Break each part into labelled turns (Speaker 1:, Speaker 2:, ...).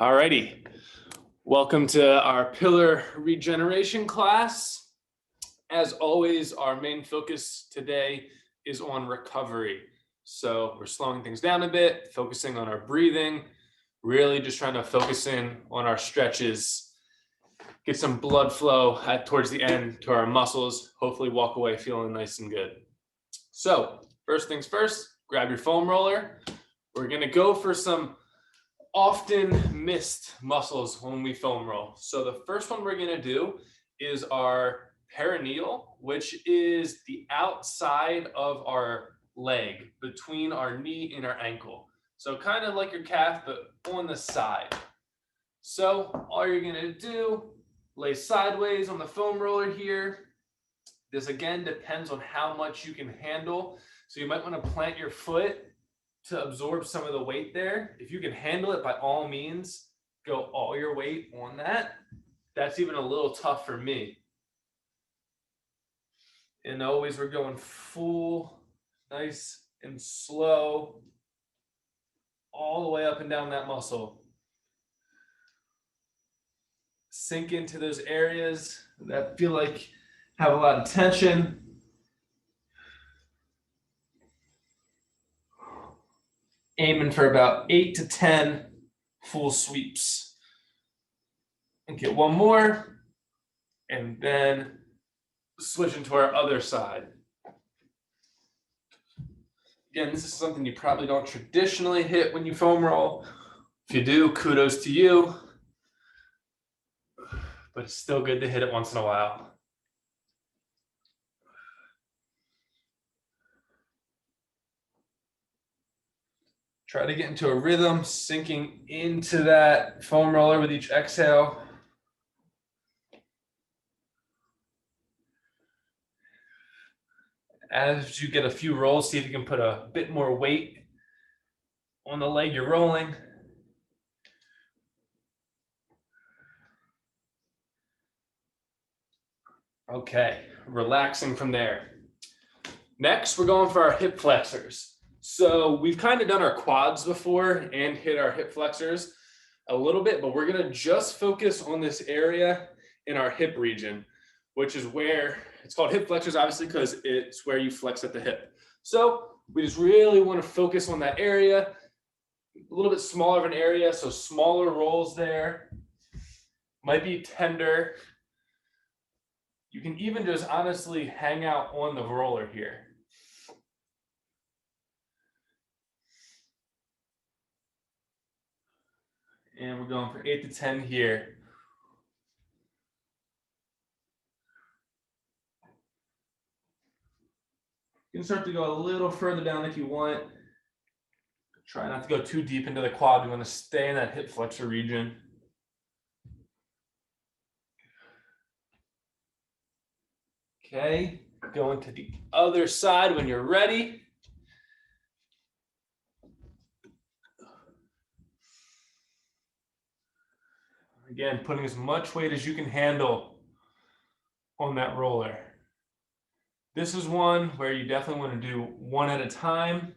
Speaker 1: Alrighty, welcome to our pillar regeneration class. As always, our main focus today is on recovery. So we're slowing things down a bit, focusing on our breathing, really just trying to focus in on our stretches, get some blood flow towards the end to our muscles, hopefully walk away feeling nice and good. So first things first, grab your foam roller. We're gonna go for some often missed muscles when we foam roll. So the first one we're gonna do is our perineal, which is the outside of our leg, between our knee and our ankle. So kind of like your calf, but on the side. So all you're gonna do, lay sideways on the foam roller here. This again depends on how much you can handle. So you might wanna plant your foot to absorb some of the weight there. If you can handle it, by all means, go all your weight on that. That's even a little tough for me. And always we're going full, nice and slow, all the way up and down that muscle. Sink into those areas that feel like have a lot of tension. Aiming for about 8 to 10 full sweeps. And get one more, and then switching to our other side. Again, this is something you probably don't traditionally hit when you foam roll. If you do, kudos to you, but it's still good to hit it once in a while. Try to get into a rhythm, sinking into that foam roller with each exhale. As you get a few rolls, see if you can put a bit more weight on the leg you're rolling. Okay, relaxing from there. Next, we're going for our hip flexors. So we've kind of done our quads before and hit our hip flexors a little bit, but we're gonna just focus on this area in our hip region, which is where it's called hip flexors, obviously, because it's where you flex at the hip. So we just really want to focus on that area, a little bit smaller of an area, so smaller rolls there. Might be tender. You can even just honestly hang out on the roller here. And we're going for 8 to 10 here. You can start to go a little further down if you want. Try not to go too deep into the quad. You want to stay in that hip flexor region. Okay, going to the other side when you're ready. Again, putting as much weight as you can handle on that roller. This is one where you definitely want to do one at a time.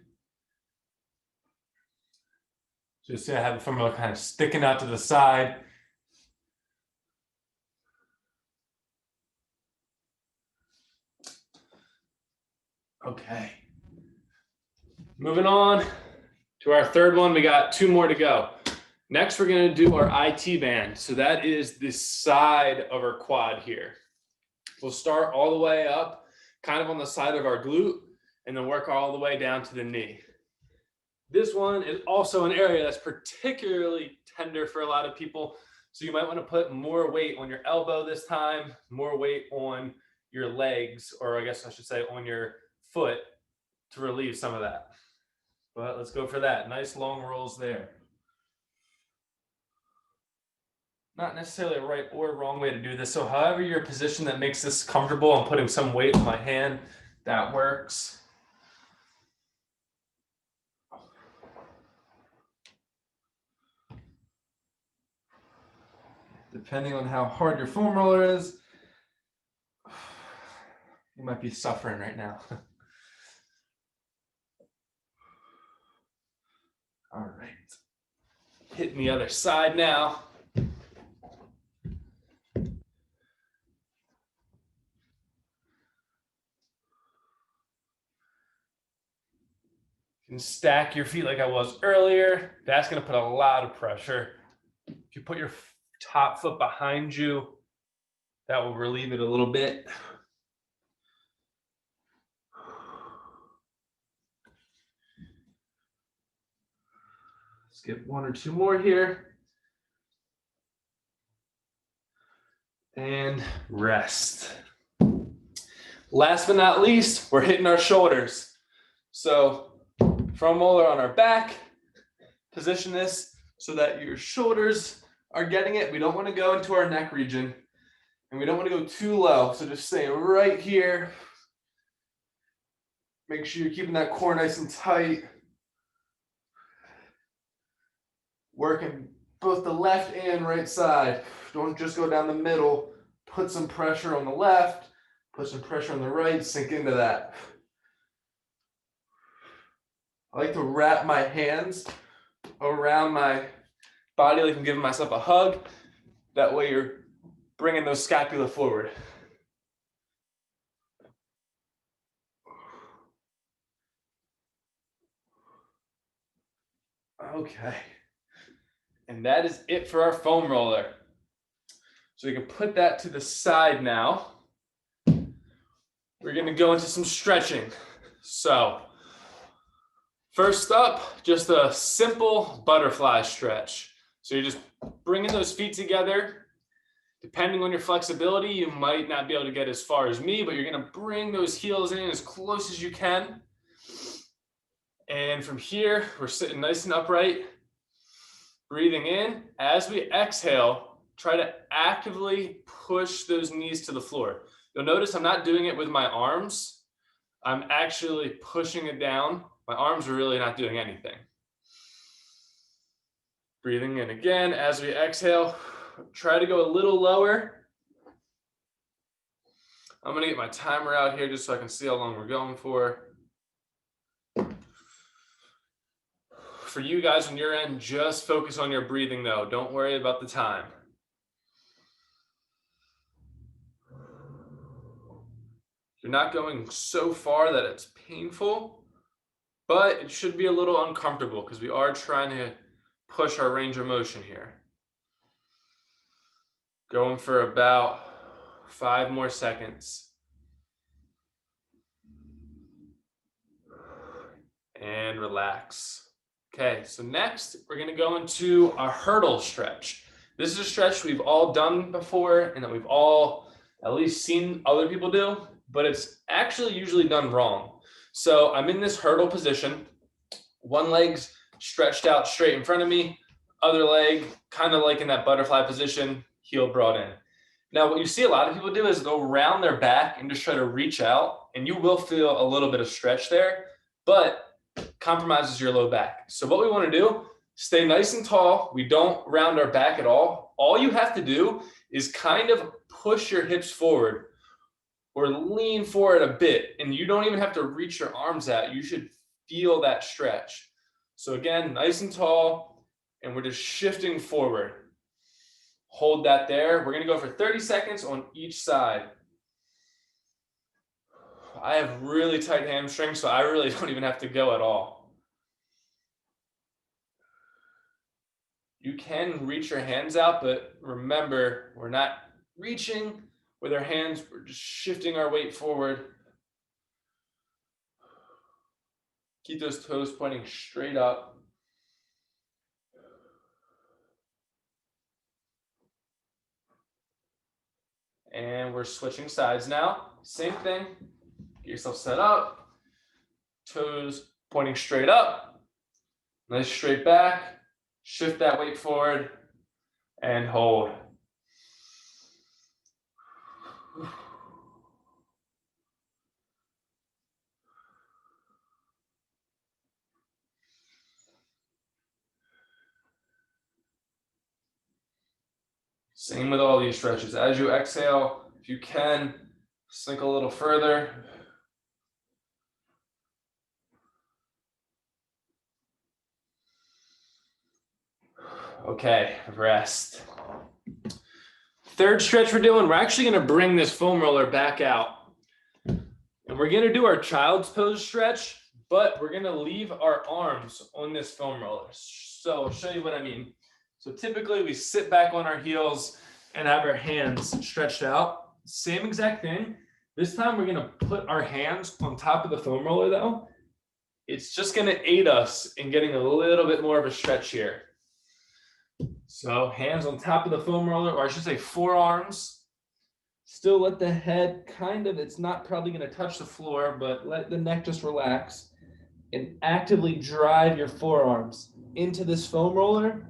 Speaker 1: Just to have the foam roller kind of sticking out to the side. Okay. Moving on to our third one. We got 2 more to go. Next, we're going to do our IT band. So that is the side of our quad here. We'll start all the way up, kind of on the side of our glute, and then work all the way down to the knee. This one is also an area that's particularly tender for a lot of people. So you might want to put more weight on your elbow this time, more weight on your legs, or I guess I should say on your foot, to relieve some of that. But let's go for that. Nice long rolls there. Not necessarily a right or wrong way to do this. So however your position that makes this comfortable, I'm putting some weight on my hand, that works. Depending on how hard your foam roller is, you might be suffering right now. All right. Hitting the other side now. You can stack your feet like I was earlier. That's going to put a lot of pressure. If you put your top foot behind you, that will relieve it a little bit. Let's get one or two more here. And rest. Last but not least, we're hitting our shoulders. So front molar on our back, position this so that your shoulders are getting it. We don't want to go into our neck region and we don't want to go too low. So just stay right here. Make sure you're keeping that core nice and tight. Working both the left and right side. Don't just go down the middle. Put some pressure on the left, put some pressure on the right, sink into that. I like to wrap my hands around my body like I'm giving myself a hug. That way you're bringing those scapula forward. Okay. And that is it for our foam roller. So you can put that to the side now. We're going to go into some stretching. So first up, just a simple butterfly stretch. So you're just bringing those feet together. Depending on your flexibility, you might not be able to get as far as me, but you're going to bring those heels in as close as you can. And from here, we're sitting nice and upright. Breathing in. As we exhale, try to actively push those knees to the floor. You'll notice I'm not doing it with my arms. I'm actually pushing it down. My arms are really not doing anything. Breathing in again. As we exhale, try to go a little lower. I'm going to get my timer out here just so I can see how long we're going for. For you guys on your end, just focus on your breathing though. Don't worry about the time. You're not going so far that it's painful, but it should be a little uncomfortable because we are trying to push our range of motion here. Going for about 5 more seconds. And relax. Okay, so next we're going to go into a hurdle stretch. This is a stretch we've all done before and that we've all at least seen other people do, but it's actually usually done wrong. So I'm in this hurdle position. One leg's stretched out straight in front of me, other leg kind of like in that butterfly position, heel brought in. Now what you see a lot of people do is they'll round their back and just try to reach out, and you will feel a little bit of stretch there, but compromises your low back. So what we want to do, stay nice and tall. We don't round our back at all. All you have to do is kind of push your hips forward or lean forward a bit. And you don't even have to reach your arms out. You should feel that stretch. So again, nice and tall, and we're just shifting forward. Hold that there. We're going to go for 30 seconds on each side. I have really tight hamstrings, so I really don't even have to go at all. You can reach your hands out, but remember, we're not reaching with our hands. We're just shifting our weight forward. Keep those toes pointing straight up. And we're switching sides now. Same thing. Get yourself set up. Toes pointing straight up. Nice straight back. Shift that weight forward and hold. Same with all these stretches. As you exhale, if you can, sink a little further. Okay, rest. Third stretch we're doing, we're actually going to bring this foam roller back out. And we're going to do our child's pose stretch, but we're going to leave our arms on this foam roller. So I'll show you what I mean. So typically we sit back on our heels and have our hands stretched out. Same exact thing. This time we're going to put our hands on top of the foam roller though. It's just going to aid us in getting a little bit more of a stretch here. So hands on top of the foam roller, or I should say forearms. Still let the head it's not probably going to touch the floor, but let the neck just relax and actively drive your forearms into this foam roller,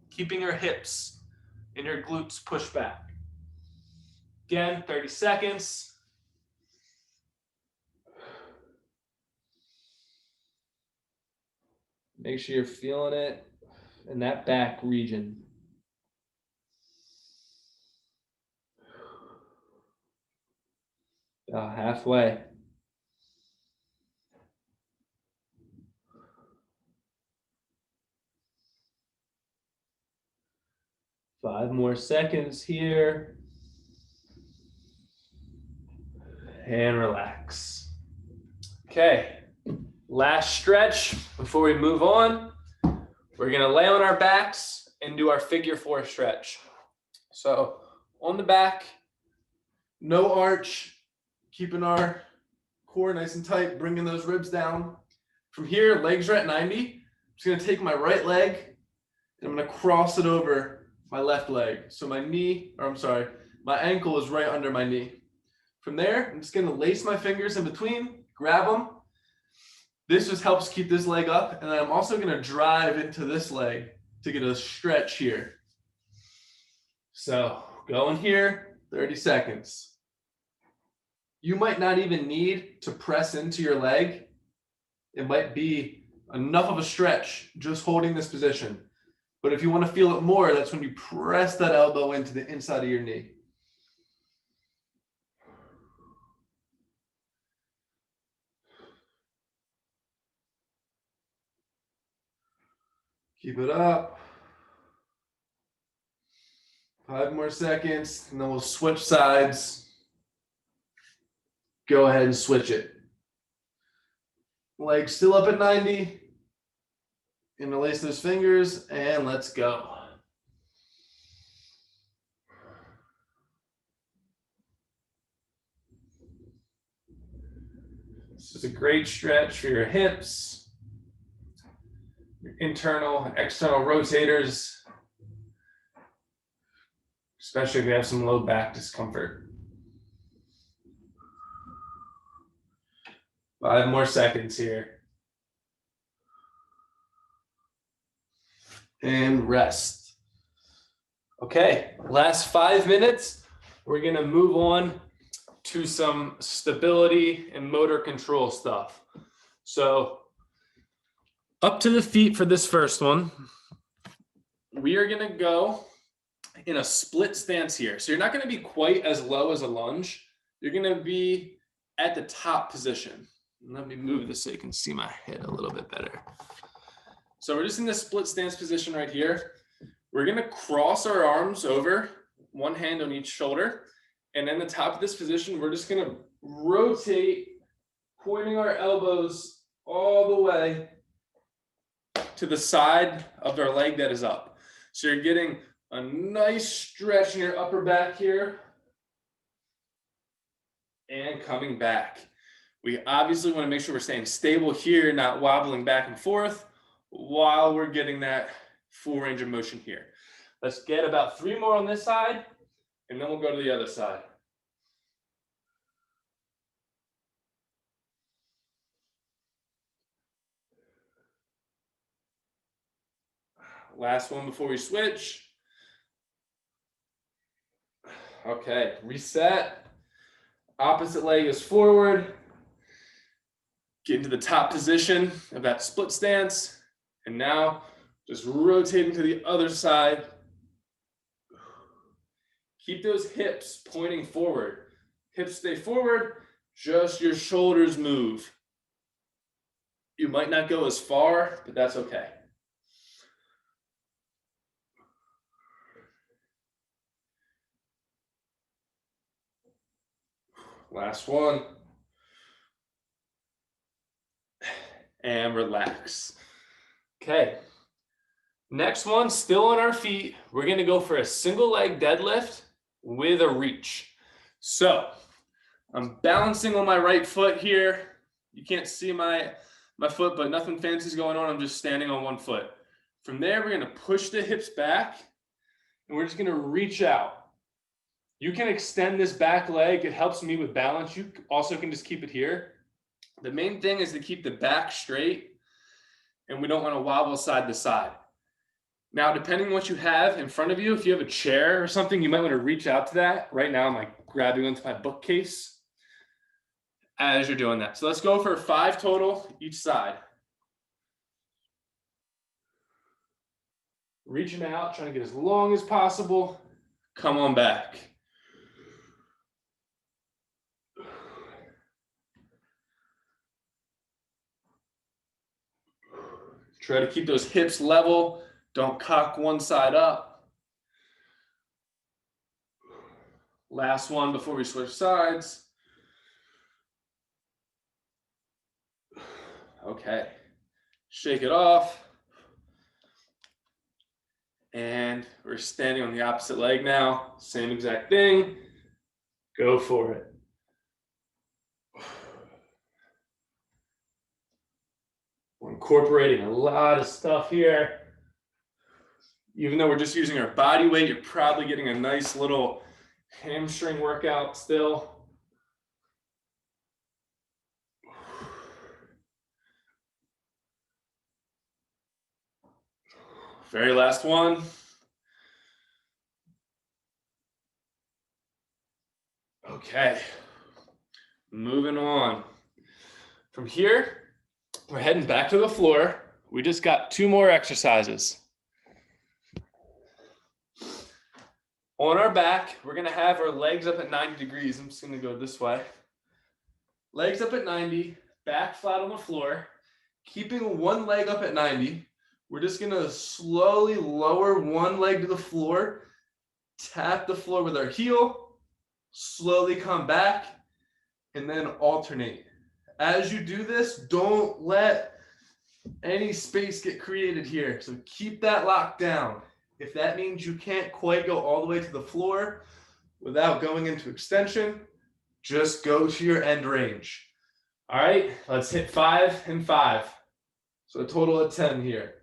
Speaker 1: keeping your hips and your glutes pushed back. Again, 30 seconds. Make sure you're feeling it in that back region. Halfway. Five more seconds here. And relax. Okay, last stretch before we move on. We're gonna lay on our backs and do our figure four stretch. So on the back, no arch, keeping our core nice and tight, bringing those ribs down. From here, legs are at 90. I'm just gonna take my right leg and I'm gonna cross it over my left leg. So my ankle is right under my knee. From there, I'm just gonna lace my fingers in between, grab them. This just helps keep this leg up. And then I'm also gonna drive into this leg to get a stretch here. So going here, 30 seconds. You might not even need to press into your leg. It might be enough of a stretch just holding this position. But if you want to feel it more, that's when you press that elbow into the inside of your knee. Keep it up. 5 more seconds, and then we'll switch sides. Go ahead and switch it. Legs still up at 90. Interlace those fingers, and let's go. This is a great stretch for your hips, your internal and external rotators, especially if you have some low back discomfort. 5 more seconds here. And rest. Okay, last 5 minutes, we're gonna move on to some stability and motor control stuff. So up to the feet for this first one. We are gonna go in a split stance here. So you're not gonna be quite as low as a lunge. You're gonna be at the top position. Let me move this so you can see my head a little bit better. So we're just in this split stance position right here. We're gonna cross our arms over, one hand on each shoulder. And in the top of this position, we're just gonna rotate, pointing our elbows all the way to the side of our leg that is up. So you're getting a nice stretch in your upper back here and coming back. We obviously want to make sure we're staying stable here, not wobbling back and forth while we're getting that full range of motion here. Let's get about 3 more on this side, and then we'll go to the other side. Last one before we switch. Okay, reset. Opposite leg is forward. Get into the top position of that split stance. And now just rotating to the other side. Keep those hips pointing forward. Hips stay forward, just your shoulders move. You might not go as far, but that's okay. Last one. And relax. Okay. Next one, still on our feet. We're going to go for a single leg deadlift with a reach. So I'm balancing on my right foot here. You can't see my foot, but nothing fancy is going on. I'm just standing on one foot. From there, we're going to push the hips back and we're just going to reach out. You can extend this back leg. It helps me with balance. You also can just keep it here. The main thing is to keep the back straight and we don't want to wobble side to side. Now, depending on what you have in front of you, if you have a chair or something, you might want to reach out to that. Right now, I'm like grabbing onto my bookcase as you're doing that. So let's go for 5 total each side. Reaching out, trying to get as long as possible. Come on back. Try to keep those hips level. Don't cock one side up. Last one before we switch sides. Okay. Shake it off. And we're standing on the opposite leg now. Same exact thing. Go for it. We're incorporating a lot of stuff here. Even though we're just using our body weight, you're probably getting a nice little hamstring workout still. Very last one. Okay, moving on. From here, we're heading back to the floor. We just got 2 more exercises. On our back, we're gonna have our legs up at 90 degrees. I'm just gonna go this way. Legs up at 90, back flat on the floor. Keeping one leg up at 90, we're just gonna slowly lower one leg to the floor, tap the floor with our heel, slowly come back, and then alternate. As you do this, don't let any space get created here. So keep that locked down. If that means you can't quite go all the way to the floor without going into extension, just go to your end range. All right, let's hit 5 and 5. So a total of 10 here.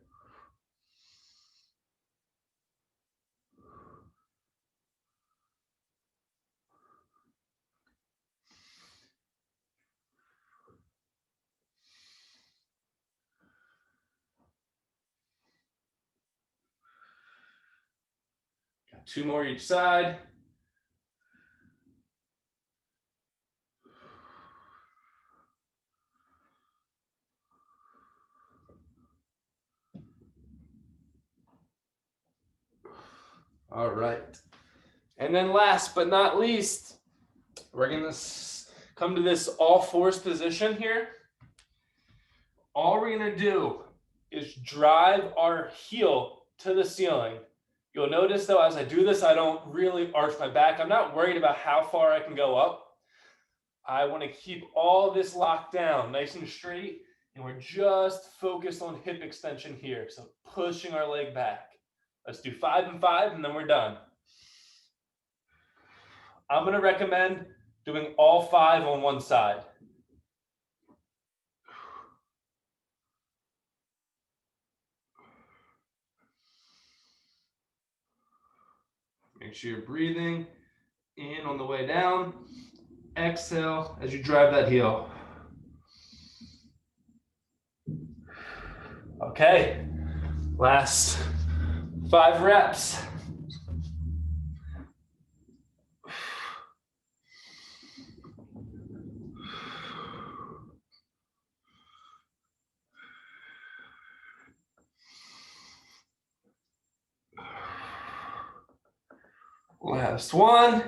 Speaker 1: Got 2 more each side. All right. And then last but not least, we're going to come to this all fours position here. All we're going to do is drive our heel to the ceiling. You'll notice though, as I do this, I don't really arch my back. I'm not worried about how far I can go up. I want to keep all this locked down, nice and straight. And we're just focused on hip extension here. So pushing our leg back. Let's do 5 and 5 and then we're done. I'm going to recommend doing all 5 on one side. Make sure you're breathing in on the way down. Exhale as you drive that heel. Okay, last 5 reps. Last one.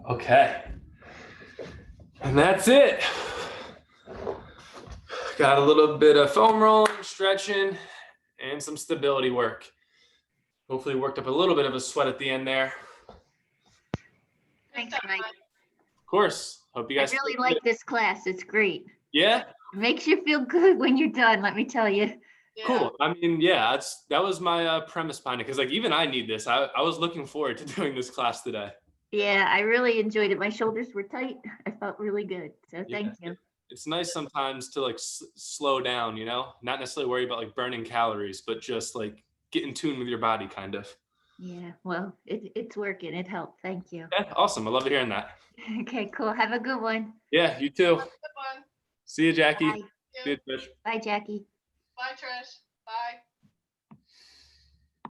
Speaker 1: Okay. And that's it. Got a little bit of foam rolling, stretching, and some stability work. Hopefully worked up a little bit of a sweat at the end there.
Speaker 2: Thanks, Mike.
Speaker 1: Of course. Hope you
Speaker 2: I
Speaker 1: guys.
Speaker 2: really like this class. It's great.
Speaker 1: Yeah.
Speaker 2: It makes you feel good when you're done, let me tell you.
Speaker 1: Cool. I mean, yeah, that was my premise behind it, because like even I need this. I was looking forward to doing this class today.
Speaker 2: Yeah, I really enjoyed it. My shoulders were tight. I felt really good. So thank you.
Speaker 1: It's nice sometimes to like slow down, not necessarily worry about like burning calories, but just like get in tune with your body kind of.
Speaker 2: Yeah, well, it's working. It helped. Thank you.
Speaker 1: Yeah, awesome. I love hearing that.
Speaker 2: Okay, cool. Have a good one.
Speaker 1: Yeah, you too. See you, Jackie.
Speaker 2: Bye.
Speaker 1: See you, Trish.
Speaker 2: Bye, Jackie.
Speaker 3: Bye, Trish.